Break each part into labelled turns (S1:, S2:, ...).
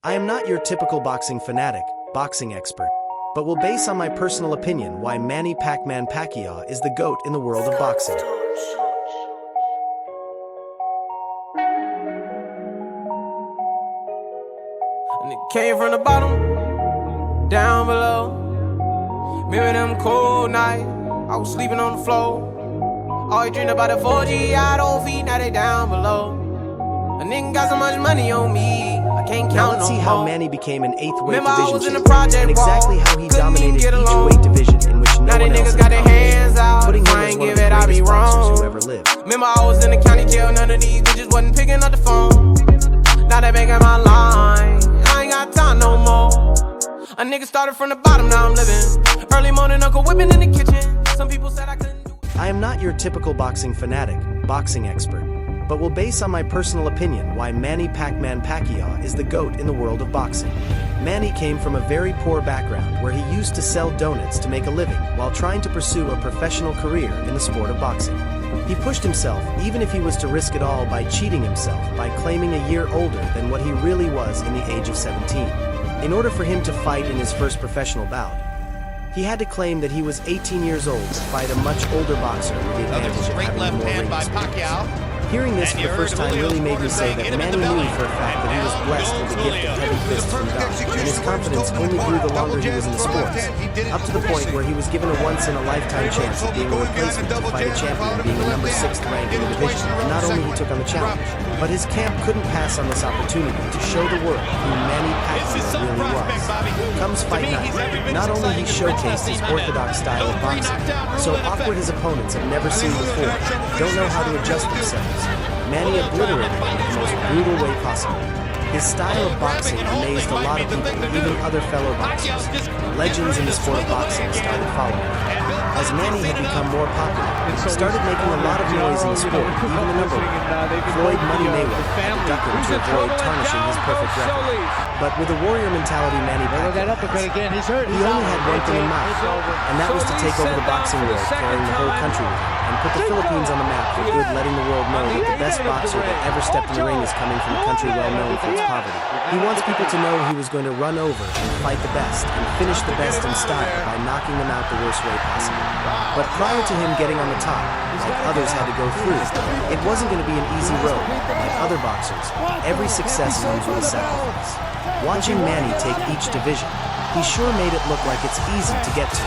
S1: I am not your typical boxing fanatic, boxing expert, but will base on my personal opinion why Manny Pac-Man Pacquiao is the GOAT in the world of boxing.
S2: And it came from the bottom, down below. Remember them cold nights, I was sleeping on the floor. Always dreamed about the 4G, I don't feed, now they down below. A nigga got so much money on me, I can't count no more.
S1: Now let's see how Manny became an 8th weight division
S2: champion,
S1: and exactly how he dominated each weight division in which no one else
S2: got their hands out,
S1: putting him as one of the greatest boxers who ever lived.
S2: Remember I was in the county jail, none of these bitches wasn't picking up the phone. Now they banging my line, I ain't got time no more. A nigga started from the bottom, now I'm living. Early morning, Uncle whipping in the kitchen. Some people said I couldn't do it.
S1: I am not your typical boxing fanatic, boxing expert, but will base on my personal opinion why Manny Pac-Man Pacquiao is the GOAT in the world of boxing. Manny came from a very poor background where he used to sell donuts to make a living while trying to pursue a professional career in the sport of boxing. He pushed himself, even if he was to risk it all by cheating himself by claiming a year older than what he really was in the age of 17. In order for him to fight in his first professional bout, he had to claim that he was 18 years old to fight a much older boxer with the advantage of having more ring experience. Hearing this for the first time really made me say that Manny knew for a fact that he was blessed with the gift of heavy fists from God, and his confidence only grew the longer he was in the sports, up to the point where he was given a once-in-a-lifetime chance of being a replacement to fight a champion being a number 6th rank in the division, and not only he took on the challenge, but his camp couldn't pass on this opportunity to show the world who Manny Pacquiao really was. Comes fight night, not only he showcased his orthodox style of boxing, so awkward his opponents have never seen before, don't know how to adjust themselves, Manny obliterated him in the most brutal way possible. His style of boxing amazed a lot of people, even other fellow boxers. Legends in the sport of boxing started following him. As Manny had become more popular, he started making a lot of noise in the sport, even the number one, Floyd Money Mayweather, had to duck him to avoid tarnishing his perfect record. But with a warrior mentality Manny Pacquiao has, he only had one thing in mind, and that was to take over the boxing world, carrying the whole country with him, and put the Philippines on the map for good, letting the world know that the best boxer that ever stepped in the ring is coming from a country well known for its poverty. He wants people to know he was going to run over and fight the best, and finish the best in style by knocking them out the worst way possible. But prior to him getting on the top, like others had to go through, it wasn't going to be an easy road. Like other boxers, every success comes with a sacrifice. Watching Manny take each division, he sure made it look like it's easy to get to.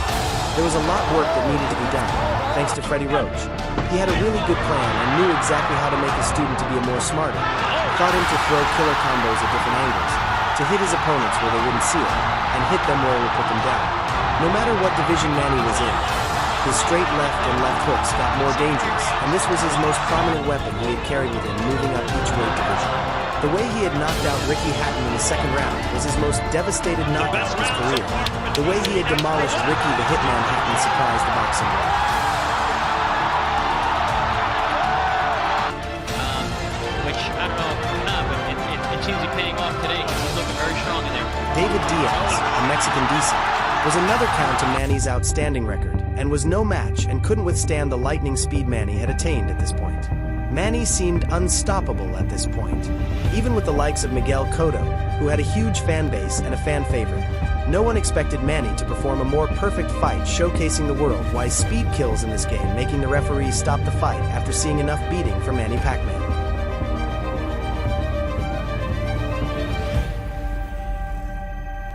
S1: There was a lot of work that needed to be done, thanks to Freddie Roach. He had a really good plan and knew exactly how to make his student to be a more smarter, taught him to throw killer combos at different angles, to hit his opponents where they wouldn't see it, and hit them where it would put them down. No matter what division Manny was in, his straight left and left hooks got more dangerous, and this was his most prominent weapon he had carried with him moving up each weight division. The way he had knocked out Ricky Hatton in the second round was his most devastating knockout of his career. The way he had demolished Ricky the Hitman Hatton surprised the boxing world.
S3: Which, I don't know, but it seems to be paying off today. He's looking very strong in there.
S1: David Diaz, a Mexican decent, was another count to Manny's outstanding record, and was no match and couldn't withstand the lightning speed Manny had attained at this point. Manny seemed unstoppable at this point. Even with the likes of Miguel Cotto, who had a huge fan base and a fan favorite, no one expected Manny to perform a more perfect fight, showcasing the world why speed kills in this game, making the referee stop the fight after seeing enough beating from Manny Pac-Man.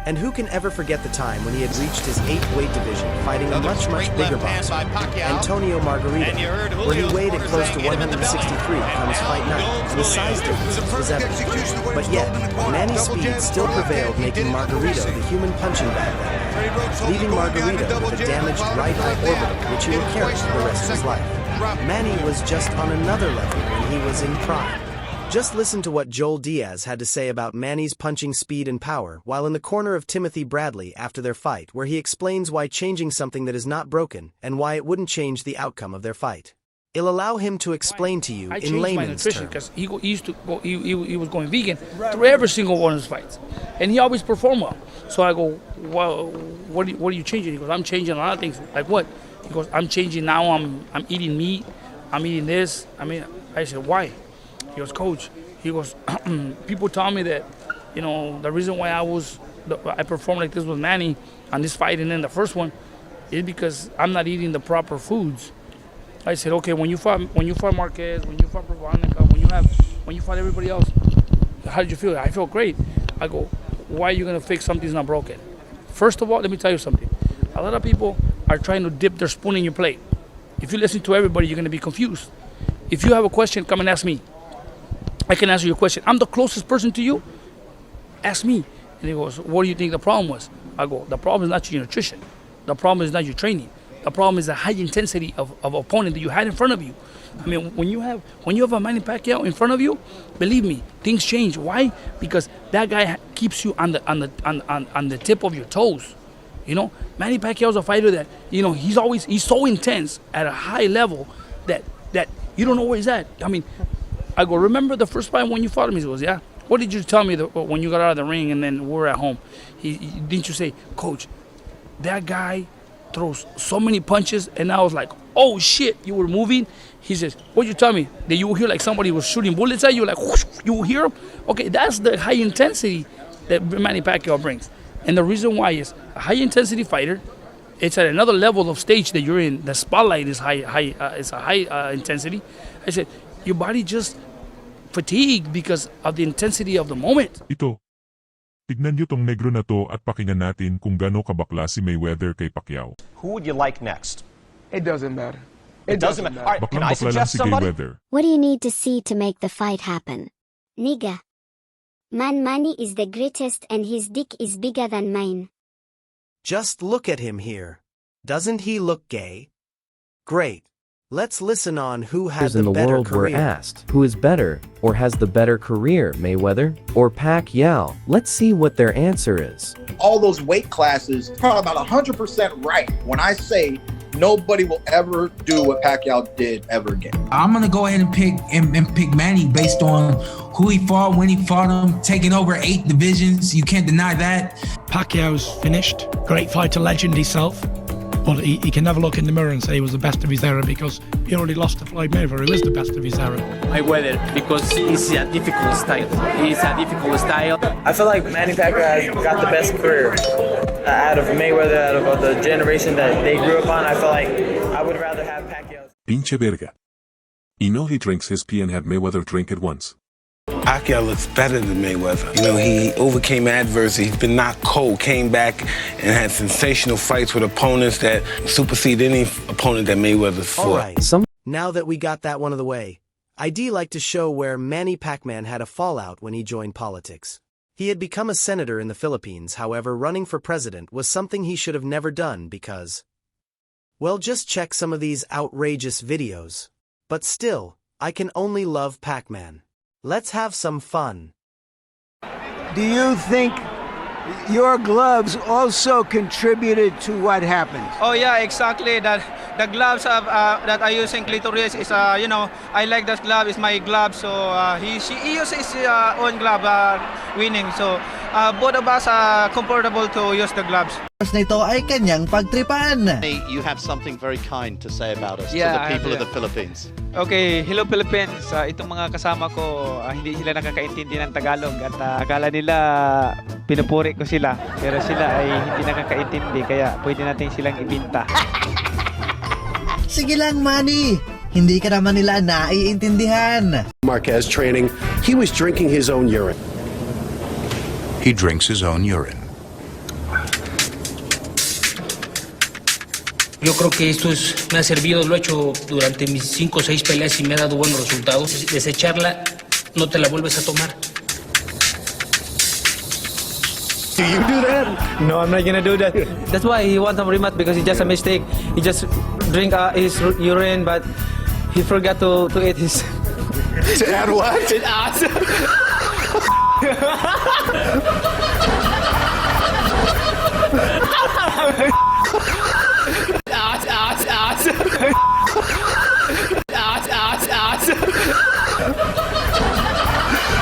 S1: And who can ever forget the time when he had reached his 8th weight division, fighting a much bigger boxer, Antonio Margarito, where he weighed at close to 163 comes fight night, and the size difference was evident. But yet, Manny's speed still prevailed, making Margarito the human punching bag that night, leaving Margarito with a damaged right eye orbital, which he will carry for the rest of his life. Manny was just on another level when he was in prime. Just listen to what Joel Diaz had to say about Manny's punching speed and power while in the corner of Timothy Bradley after their fight, where he explains why changing something that is not broken and why it wouldn't change the outcome of their fight. It'll allow him to explain to you in layman's terms.
S4: Because he used to go, he was going vegan through every single one of his fights, and he always performed well. So I go, well, what are you changing? He goes, I'm changing a lot of things. Like what? He goes, I'm changing now. I'm eating meat. I'm eating this. I mean, I said, why? He goes, Coach, he goes, people tell me that you know, the reason why I performed like this with Manny on this fight and then the first one is because I'm not eating the proper foods. I said, okay, when you fought Marquez, when you fought Provonica, when you fought everybody else, how did you feel? I felt great. I go, why are you gonna fix something's not broken? First of all, let me tell you something. A lot of people are trying to dip their spoon in your plate. If you listen to everybody, you're gonna be confused. If you have a question, come and ask me. I can answer your question. I'm the closest person to you. Ask me. And he goes, what do you think the problem was? I go, the problem is not your nutrition. The problem is not your training. The problem is the high intensity of opponent that you had in front of you. I mean, when you have a Manny Pacquiao in front of you, believe me, things change. Why? Because that guy keeps you on the tip of your toes. You know, Manny Pacquiao is a fighter that, you know, he's so intense at a high level that you don't know where he's at. I mean, I go, remember the first fight when you fought him? He goes, yeah. What did you tell me when you got out of the ring and then we were at home? Didn't you say, Coach, that guy throws so many punches? And I was like, oh shit, you were moving? He says, what'd you tell me? That you hear like somebody was shooting bullets at you? Like, whoosh, you hear him? Okay, that's the high intensity that Manny Pacquiao brings. And the reason why is a high intensity fighter, it's at another level of stage that you're in. The spotlight is it's a high intensity. I said, your body just fatigued because of the intensity of the moment.
S5: Ito, tignan nyo tong negro na to at pakinggan natin kung gaano kabakla si Mayweather kay Pacquiao.
S6: Who would you like next?
S7: It doesn't matter.
S6: It doesn't matter. All right, can I
S5: Baklang bakla lang
S6: suggest
S5: si
S6: somebody?
S5: Mayweather.
S8: What do you need to see to make the fight happen? Nigga. Manny is the greatest and his dick is bigger than mine.
S1: Just look at him here. Doesn't he look gay? Great. Let's listen on who has
S9: in
S1: the
S9: the
S1: better
S9: world
S1: career.
S9: were asked, who is better, or has the better career, Mayweather or Pacquiao? Let's see what their answer is.
S10: All those weight classes, probably about 100% right when I say nobody will ever do what Pacquiao did ever again.
S11: I'm gonna go ahead and pick Manny based on who he fought, when he fought him, taking over 8 divisions. You can't deny that.
S12: Pacquiao's finished. Great fighter, legend himself. But he can never look in the mirror and say he was the best of his era because he already lost to Floyd Mayweather, who is the best of his era.
S2: Mayweather, because it's a difficult style. It's a difficult style.
S13: I feel like Manny Pacquiao has got the best career out of Mayweather, out of the generation that they grew up on. I feel like I would rather have Pacquiao.
S5: Pinche verga. You know he drinks his pee and had Mayweather drink it once.
S14: Pacquiao looks better than Mayweather. You know, he overcame adversity. He's been knocked cold, came back and had sensational fights with opponents that supersede any opponent that Mayweather's fought.
S1: All right, now that we got that one of the way, I'd like to show where Manny Pacman had a fallout when he joined politics. He had become a senator in the Philippines, however, running for president was something he should have never done because, well, just check some of these outrageous videos. But still, I can only love Pacman. Let's have some fun.
S15: Do you think your gloves also contributed to what happened?
S16: Oh yeah, exactly. That the gloves that I use in clitoris is you know, I like that glove. It's my glove. So he uses his own glove winning. So both of us are comfortable to use the gloves.
S17: Nito ay kanyang pagtripan.
S6: You have something very kind to say about us,
S16: Yeah,
S6: to the people of the Philippines.
S16: Okay, hello Philippines. Itong mga kasama ko, hindi sila nakakaintindi ng Tagalog at akala nila pinupuri ko sila. Pero sila ay hindi nakakaintindi kaya pwede natin silang ibinta.
S17: Sige lang, Manny. Hindi ka naman nila naiintindihan.
S18: Marquez training, he was drinking his own urine.
S19: He drinks his own urine.
S20: Yo creo que esto me ha servido, lo he hecho durante mis 5 o 6 peleas y me ha dado buenos resultados. Desecharla, no te la vuelves a tomar.
S18: Do you do that?
S13: No, I'm not gonna do that. That's why he wants a rematch because it's just a mistake. He just drink his urine, but he forgot to eat his.
S18: To add what?
S13: It ass.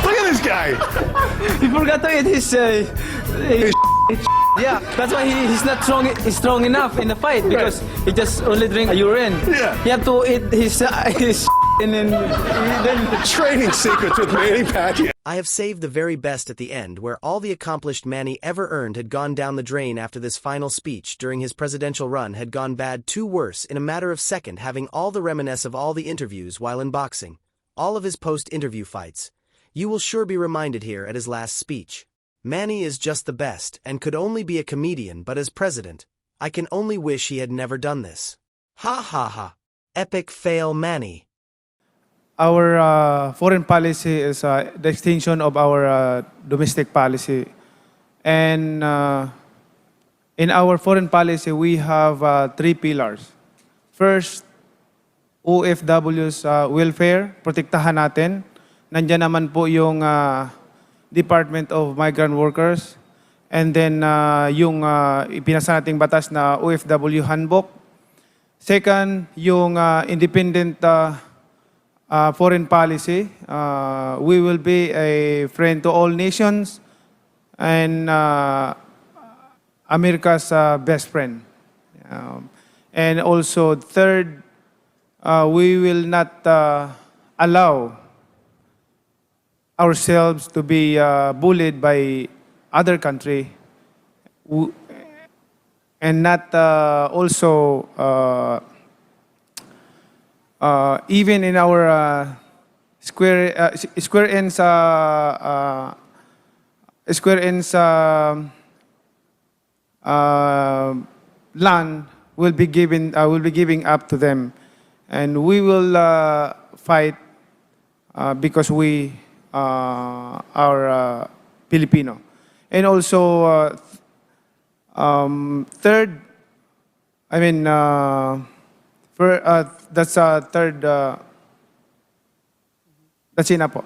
S18: Look at this guy.
S13: He forgot to eat his yeah, that's why he's not strong enough in the fight because he just only drink urine.
S18: Yeah.
S13: He had to eat his and then
S18: Training secrets with Manny Pacquiao.
S1: I have saved the very best at the end, where all the accomplished Manny ever earned had gone down the drain after this final speech during his presidential run had gone bad, too worse in a matter of second, having all the reminisce of all the interviews while in boxing, all of his post-interview fights. You will sure be reminded here at his last speech. Manny is just the best and could only be a comedian, but as president, I can only wish he had never done this. Ha ha ha. Epic fail Manny.
S7: Our foreign policy is the extension of our domestic policy. And in our foreign policy, we have 3 pillars. First, OFW's welfare, protektahan natin. Nandiyan naman po yung Department of Migrant Workers. And then yung ipinasa nating batas na OFW handbook. Second, yung independent foreign policy. We will be a friend to all nations and America's best friend. And also, third, we will not allow ourselves to be bullied by other country and not also even in our square ends land will be giving up to them, and we will fight because we are Filipino. And also third, I mean that's third. That's enough po.